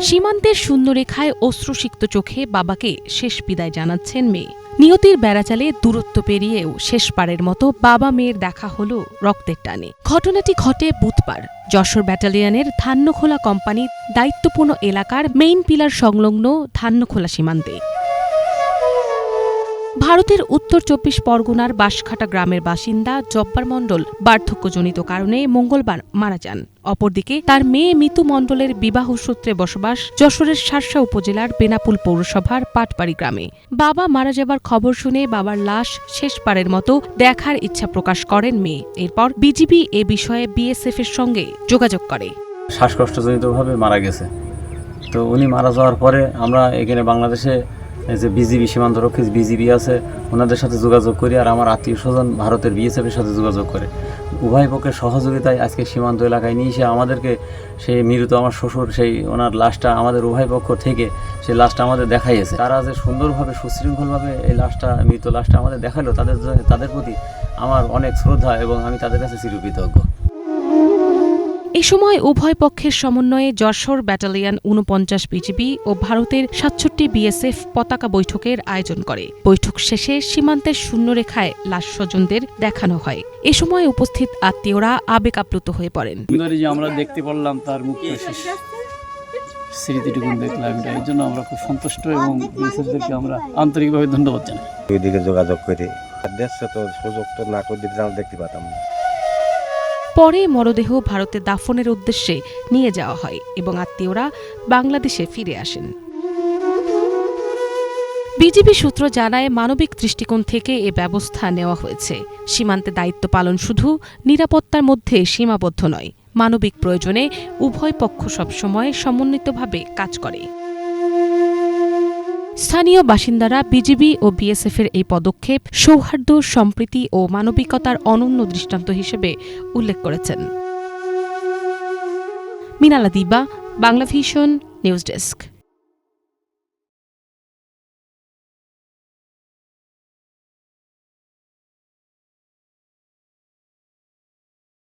সীমান্তের শূন্যরেখায় অশ্রুসিক্ত চোখে বাবাকে শেষ বিদায় জানাচ্ছেন মেয়ে। নিয়তির বেড়াচালে দূরত্ব পেরিয়েও শেষবারের মতো বাবা মেয়ের দেখা হল রক্তের টানে। ঘটনাটি ঘটে বুধবার যশোর ব্যাটালিয়নের ধান্যখোলা কোম্পানির দায়িত্বপূর্ণ এলাকার মেইন পিলার সংলগ্ন ধান্যখোলা সীমান্তে। ভারতের উত্তর ২৪ পরগনার বাঁশখাটা গ্রামের বাসিন্দা জব্বার মণ্ডল বার্ধক্যজনিত কারণে মঙ্গলবার মারা যান। অপরদিকে তার মেয়ে মিতু মণ্ডলের বিবাহসূত্রে বসবাস যশোরের শার্শা উপজেলার বেনাপুল পৌরসভার পাটবাড়ি গ্রামে। বাবা মারা যাবার খবর শুনে বাবার লাশ শেষবারের মতো দেখার ইচ্ছা প্রকাশ করেন মেয়ে। এরপর বিজিবি এ বিষয়ে বিএসএফ এর সঙ্গে যোগাযোগ করে। শ্বাসকষ্টজনিতভাবে মারা গেছে। তো উনি মারা যাওয়ার পরে আমরা এখানে বাংলাদেশে যে বিজিবি সীমান্তরক্ষী বিজিবি আছে ওনাদের সাথে যোগাযোগ করি, আর আমার আত্মীয় স্বজন ভারতের বিএসএফের সাথে যোগাযোগ করে উভয় পক্ষের সহযোগিতায় আজকে সীমান্ত এলাকায় নিয়ে এসে আমাদেরকে সেই মৃত আমার শ্বশুর সেই ওনার লাশটা আমাদের উভয় পক্ষ থেকে সেই লাশটা আমাদের দেখাইয়েছে। তারা যে সুন্দরভাবে সুশৃঙ্খলভাবে এই লাশটা মৃত লাশটা আমাদের দেখালো তাদের প্রতি আমার অনেক শ্রদ্ধা এবং আমি তাদের কাছে চিরকৃতজ্ঞ। এ সময় উভয় পক্ষের সমন্বয়ে যশোর ব্যাটালিয়ন ৪৯ বিজিবি ও ভারতের ৬৭ বিএসএফ পতাকা বৈঠকের আয়োজন করে। বৈঠক শেষে সীমান্তের শূন্যরেখায় লাশ স্বজনদের দেখানো হয়। এ সময় উপস্থিত আত্মীয়রা আবেগ আপ্লুত হয়ে পড়েন। আমরা দেখতে পারলাম তার মুক্ত স্মৃতিটুকু দেখলাম, এর জন্য আমরা খুব সন্তুষ্ট এবং বিএসএফদেরকে আমরা আন্তরিকভাবে ধন্যবাদ জানাই। ওইদিকে যোগাযোগ করে দেশে তো সুযোগ তো না করে দিতে আমরা দেখতে পাতাম না। পরে মরদেহ ভারতে দাফনের উদ্দেশ্যে নিয়ে যাওয়া হয় এবং আত্মীয়রা বাংলাদেশে ফিরে আসেন। বিজিবি সূত্র জানায়, মানবিক দৃষ্টিকোণ থেকে এ ব্যবস্থা নেওয়া হয়েছে। সীমান্তে দায়িত্ব পালন শুধু নিরাপত্তার মধ্যে সীমাবদ্ধ নয়, মানবিক প্রয়োজনে উভয় পক্ষ সবসময় সমন্বিতভাবে কাজ করে। স্থানীয় বাসিন্দারা বিজিবি ও বিএসএফের এই পদক্ষেপ সৌহার্দ্য, সম্প্রীতি ও মানবিকতার অনন্য দৃষ্টান্ত হিসেবে উল্লেখ করেছেন। মিনালা দিবা, বাংলাভিশন নিউজ ডেস্ক।